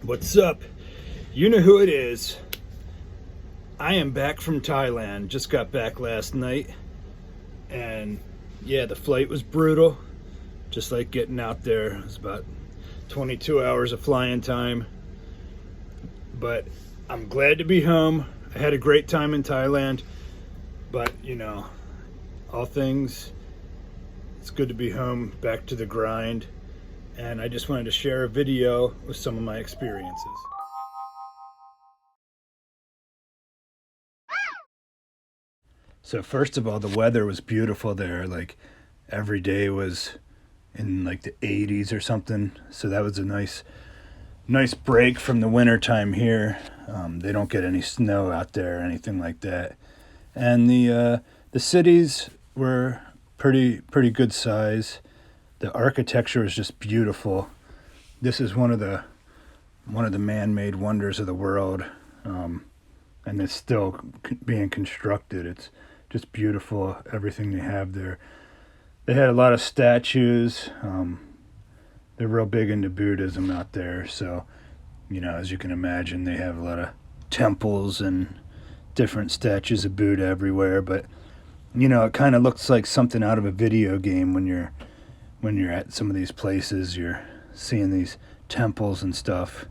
What's up? You know who it is. I am back from Thailand. Just got back last night. And yeah, the flight was brutal. Just like getting out there. It was about 22 hours of flying time. But I'm glad to be home. I had a great time in Thailand. But, all things, it's good to be home, back to the grind. And I just wanted to share a video with some of my experiences. So first of all, the weather was beautiful there. Like every day was in like the 80s or something. So that was a nice break from the winter time here. They don't get any snow out there or anything like that. And the cities were pretty good size. The architecture is just beautiful. This is one of the man-made wonders of the world, and it's still being constructed. It's just beautiful, everything they have there. They had a lot of statues. They're real big into Buddhism out there, so as you can imagine, they have a lot of temples and different statues of Buddha everywhere. But it kind of looks like something out of a video game when you're at some of these places. You're seeing these temples and stuff.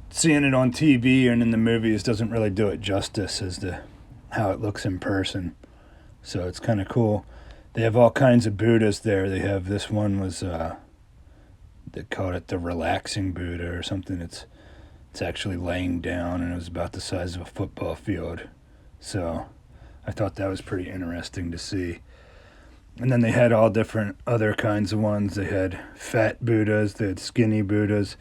Seeing it on TV and in the movies doesn't really do it justice as to how it looks in person. So it's kind of cool. They have all kinds of Buddhas there. They have this one was they called it the relaxing Buddha or something. It's actually laying down, and it was about the size of a football field. So I thought that was pretty interesting to see. And then they had all different other kinds of ones. They had fat Buddhas, they had skinny Buddhas,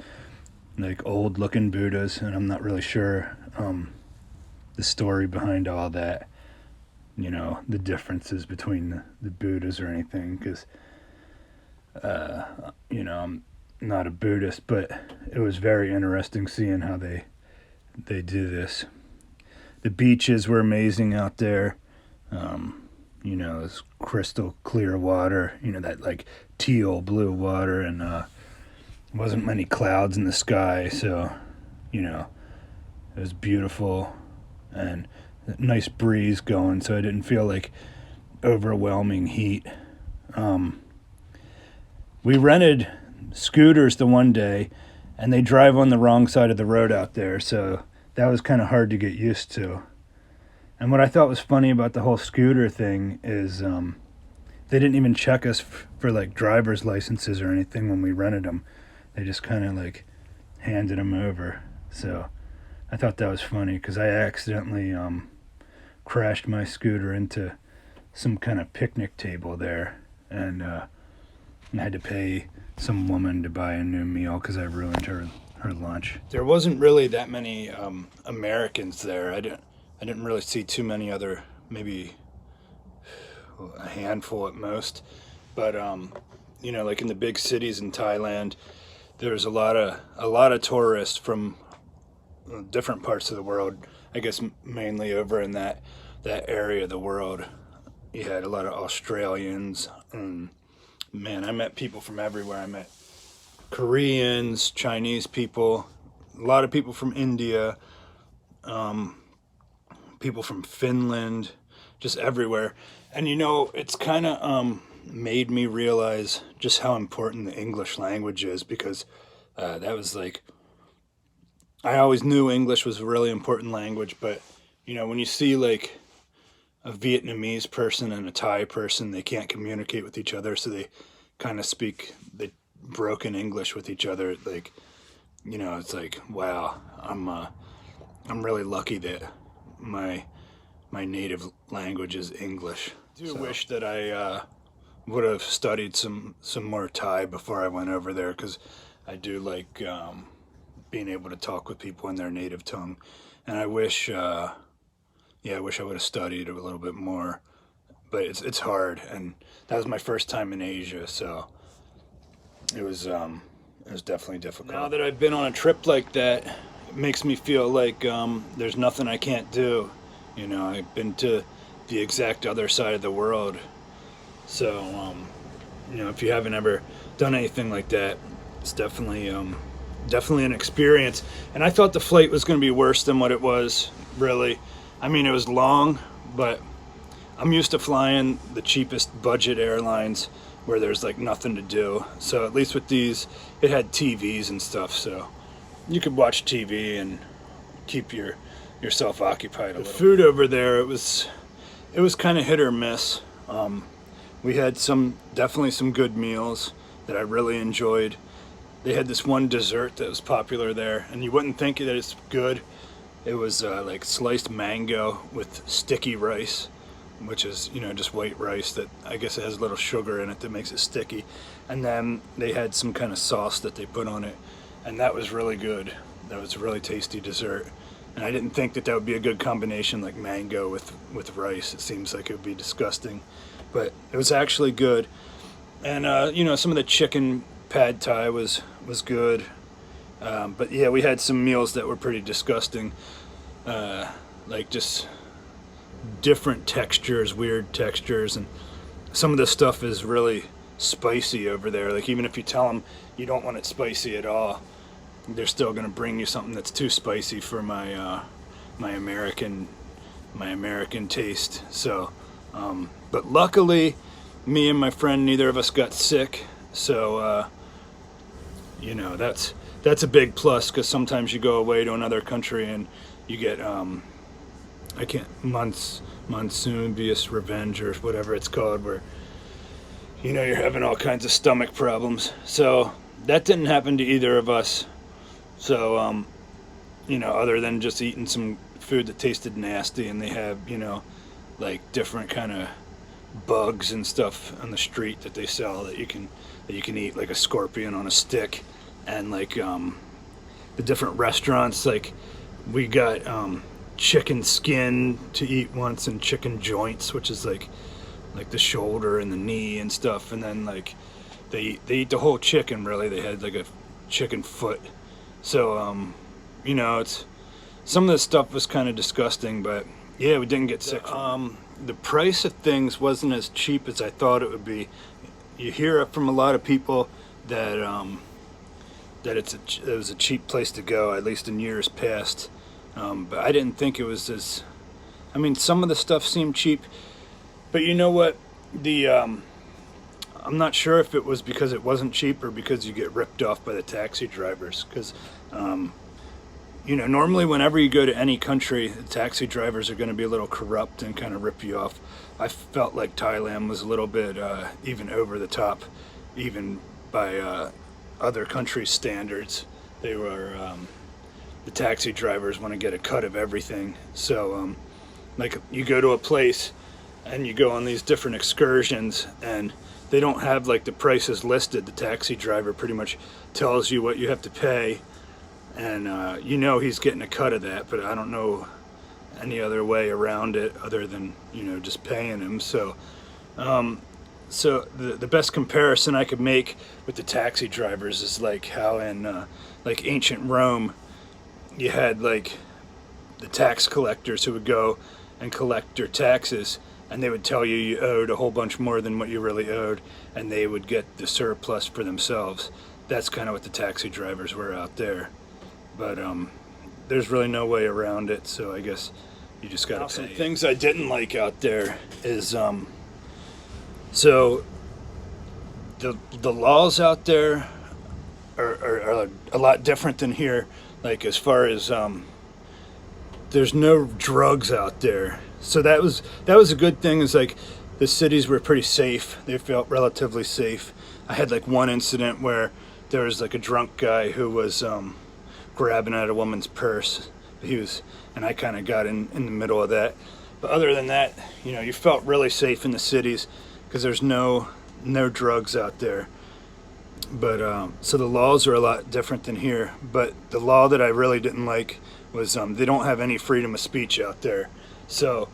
like old-looking Buddhas, and I'm not really sure the story behind all that, the differences between the Buddhas or anything, because, I'm not a Buddhist, but it was very interesting seeing how they do this. The beaches were amazing out there. It's crystal clear water, that like teal blue water, and wasn't many clouds in the sky, so it was beautiful and a nice breeze going, so I didn't feel like overwhelming heat. We rented scooters the one day, and they drive on the wrong side of the road out there, so that was kind of hard to get used to. And what I thought was funny about the whole scooter thing is they didn't even check us for like driver's licenses or anything when we rented them. They just kind of like handed them over. So I thought that was funny because I accidentally crashed my scooter into some kind of picnic table there, and I had to pay some woman to buy a new meal because I ruined her lunch. There wasn't really that many Americans there. I didn't really see too many other, maybe a handful at most. But like in the big cities in Thailand, there's a lot of tourists from different parts of the world. I guess mainly over in that area of the world. You had a lot of Australians, and man, I met people from everywhere. I met Koreans, Chinese people, a lot of people from India, people from Finland, just everywhere. And it's kind of made me realize just how important the English language is, because that was like, I always knew English was a really important language, but when you see like a Vietnamese person and a Thai person, they can't communicate with each other, so they kind of speak the broken English with each other. Like, it's like, wow, I'm really lucky that my native language is English. I do wish that I would have studied some more Thai before I went over there, because I do like being able to talk with people in their native tongue, and I wish I wish I would have studied a little bit more, but it's hard, and that was my first time in Asia, so it was definitely difficult. Now that I've been on a trip like that, it makes me feel like there's nothing I can't do. I've been to the exact other side of the world, so if you haven't ever done anything like that, it's definitely definitely an experience. And I thought the flight was going to be worse than what it was, really. I mean, it was long, but I'm used to flying the cheapest budget airlines where there's like nothing to do. So at least with these, it had TVs and stuff, so you could watch TV and keep yourself occupied a little. The food over there, it was kind of hit or miss. We had definitely some good meals that I really enjoyed. They had this one dessert that was popular there, and you wouldn't think that it's good. It was like sliced mango with sticky rice, which is, you know, just white rice that I guess it has a little sugar in it that makes it sticky. And then they had some kind of sauce that they put on it, and that was really good. That was a really tasty dessert. And I didn't think that would be a good combination, like mango with rice. It seems like it would be disgusting, but it was actually good. And you know, some of the chicken pad thai was good. But yeah, we had some meals that were pretty disgusting, like just different textures, weird textures, and some of the stuff is really spicy over there. Like even if you tell them you don't want it spicy at all, they're still going to bring you something that's too spicy for my my American taste. So, but luckily, me and my friend, neither of us got sick. So, you know, that's a big plus, because sometimes you go away to another country and you get monsoon-bias revenge or whatever it's called, where, you know, you're having all kinds of stomach problems. So that didn't happen to either of us. So, you know, other than just eating some food that tasted nasty, and they have, you know, like different kind of bugs and stuff on the street that they sell that you can eat, like a scorpion on a stick. And like the different restaurants, like we got chicken skin to eat once, and chicken joints, which is like the shoulder and the knee and stuff. And then like they eat the whole chicken, really. They had like a chicken foot. So you know, it's some of the stuff was kind of disgusting, but yeah, we didn't get sick. The price of things wasn't as cheap as I thought it would be. You hear it from a lot of people that that it was a cheap place to go, at least in years past. But I didn't think it was as. I mean, some of the stuff seemed cheap, but you know what? I'm not sure if it was because it wasn't cheap or because you get ripped off by the taxi drivers. Because, you know, normally whenever you go to any country, the taxi drivers are going to be a little corrupt and kind of rip you off. I felt like Thailand was a little bit even over the top, even by other countries' standards. They were, the taxi drivers want to get a cut of everything. So, like, you go to a place and you go on these different excursions, and they don't have like the prices listed. The taxi driver pretty much tells you what you have to pay, and you know he's getting a cut of that, but I don't know any other way around it other than, you know, just paying him. So so the best comparison I could make with the taxi drivers is like how in like ancient Rome you had like the tax collectors who would go and collect your taxes, and they would tell you you owed a whole bunch more than what you really owed, and they would get the surplus for themselves. That's kind of what the taxi drivers were out there. But there's really no way around it, so I guess you just gotta pay. Some things I didn't like out there is so the laws out there are a lot different than here. Like as far as there's no drugs out there. So that was a good thing. Is like the cities were pretty safe. They felt relatively safe. I had like one incident where there was like a drunk guy who was grabbing at a woman's purse. And I kind of got in the middle of that. But other than that, you know, you felt really safe in the cities because there's no drugs out there. But so the laws are a lot different than here. But the law that I really didn't like was they don't have any freedom of speech out there. So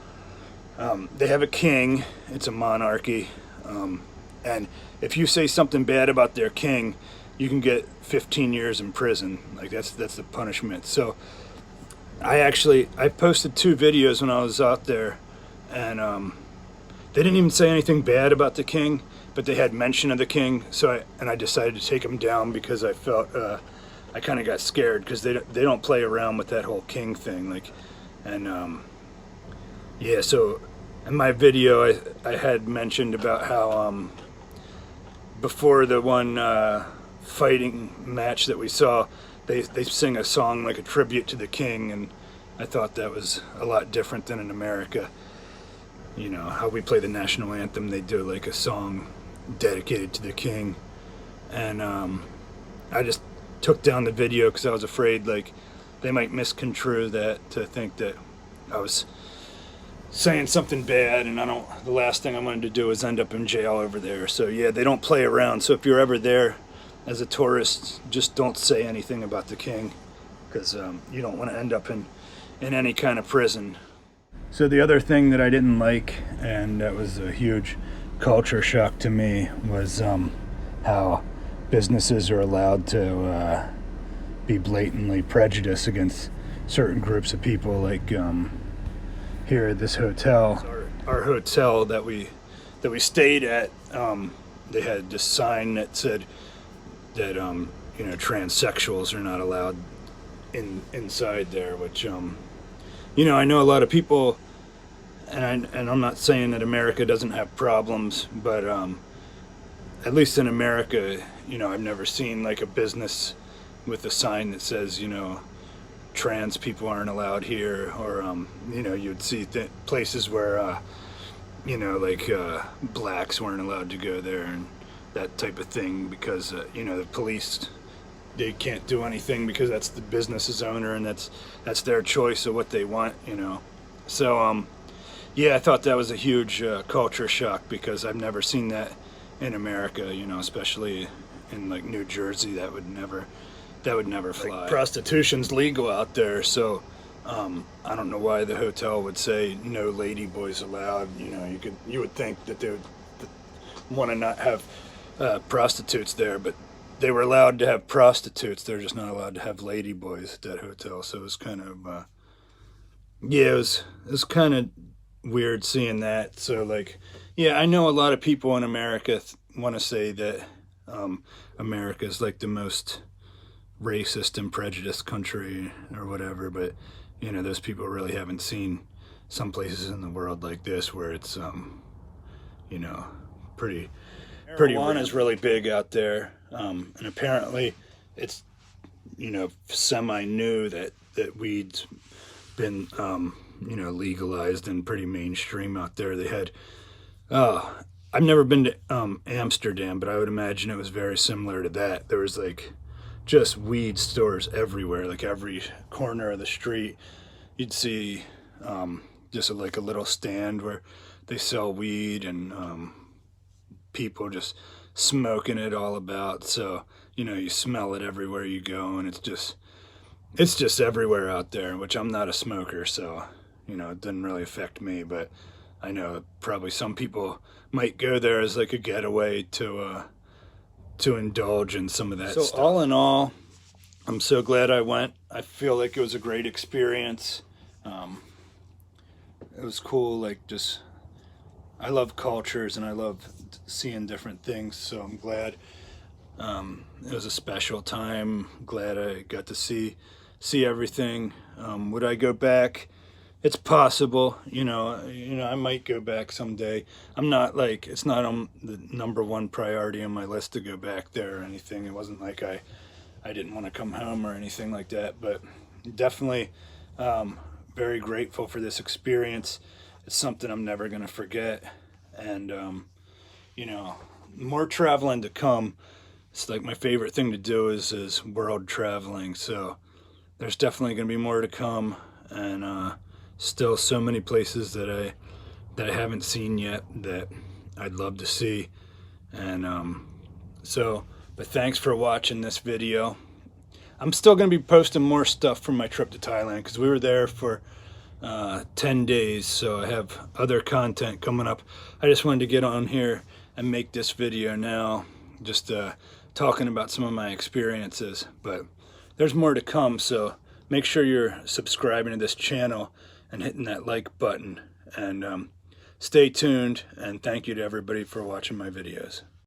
they have a king. It's a monarchy, and if you say something bad about their king, you can get 15 years in prison. Like that's the punishment. So I posted 2 videos when I was out there, and they didn't even say anything bad about the king, but they had mention of the king. So I decided to take them down because I I kind of got scared because they don't play around with that whole king thing. Like, and yeah, so in my video I had mentioned about how before the one fighting match that we saw, they sing a song like a tribute to the king, and I thought that was a lot different than in America. You know, how we play the national anthem, they do like a song dedicated to the king. And I just took down the video because I was afraid like they might misconstrue that to think that I was saying something bad, and the last thing I wanted to do is end up in jail over there. So yeah, they don't play around. So if you're ever there as a tourist, just don't say anything about the king, because you don't want to end up in any kind of prison. So the other thing that I didn't like, and that was a huge culture shock to me, was how businesses are allowed to be blatantly prejudiced against certain groups of people. Like here at this hotel, our hotel that we stayed at, they had this sign that said that you know, transsexuals are not allowed inside there, which you know, I know a lot of people, and I'm not saying that America doesn't have problems, but at least in America, you know, I've never seen like a business with a sign that says, you know, trans people aren't allowed here, or you know, you'd see places where you know, like blacks weren't allowed to go there and that type of thing, because you know, the police, they can't do anything because that's the business's owner, and that's their choice of what they want, you know. So yeah, I thought that was a huge culture shock, because I've never seen that in America, you know, especially in like New Jersey. That would never fly. Like, prostitution's legal out there, so I don't know why the hotel would say no lady boys allowed. You know, you would think that they would want to not have prostitutes there, but they were allowed to have prostitutes. They're just not allowed to have lady boys at that hotel. So it was kind of yeah, it was kind of weird seeing that. So like, yeah, I know a lot of people in America want to say that America is like the most racist and prejudiced country or whatever, but you know, those people really haven't seen some places in the world like this where it's you know, pretty marijuana is really big out there, and apparently it's, you know, semi new that weed's been you know, legalized and pretty mainstream out there. They had I've never been to Amsterdam, but I would imagine it was very similar to that. There was like just weed stores everywhere, like every corner of the street you'd see just like a little stand where they sell weed, and people just smoking it all about. So, you know, you smell it everywhere you go, and it's just everywhere out there, which I'm not a smoker, so, you know, it didn't really affect me. But I know probably some people might go there as like a getaway to indulge in some of that stuff. So all in all, I'm so glad I went. I feel like it was a great experience. It was cool, like, just, I love cultures and I love seeing different things, so I'm glad. It was a special time. Glad I got to see everything. Would I go back? It's possible, you know, I might go back someday. I'm not like, it's not on the #1 priority on my list to go back there or anything. It wasn't like I didn't want to come home or anything like that, but definitely very grateful for this experience. It's something I'm never going to forget. And, you know, more traveling to come. It's like my favorite thing to do is world traveling. So there's definitely going to be more to come, and still so many places that I haven't seen yet that I'd love to see. And but thanks for watching this video. I'm still going to be posting more stuff from my trip to Thailand, because we were there for 10 days, so I have other content coming up. I just wanted to get on here and make this video now, just talking about some of my experiences, but there's more to come. So make sure you're subscribing to this channel and hitting that like button, and stay tuned, and thank you to everybody for watching my videos.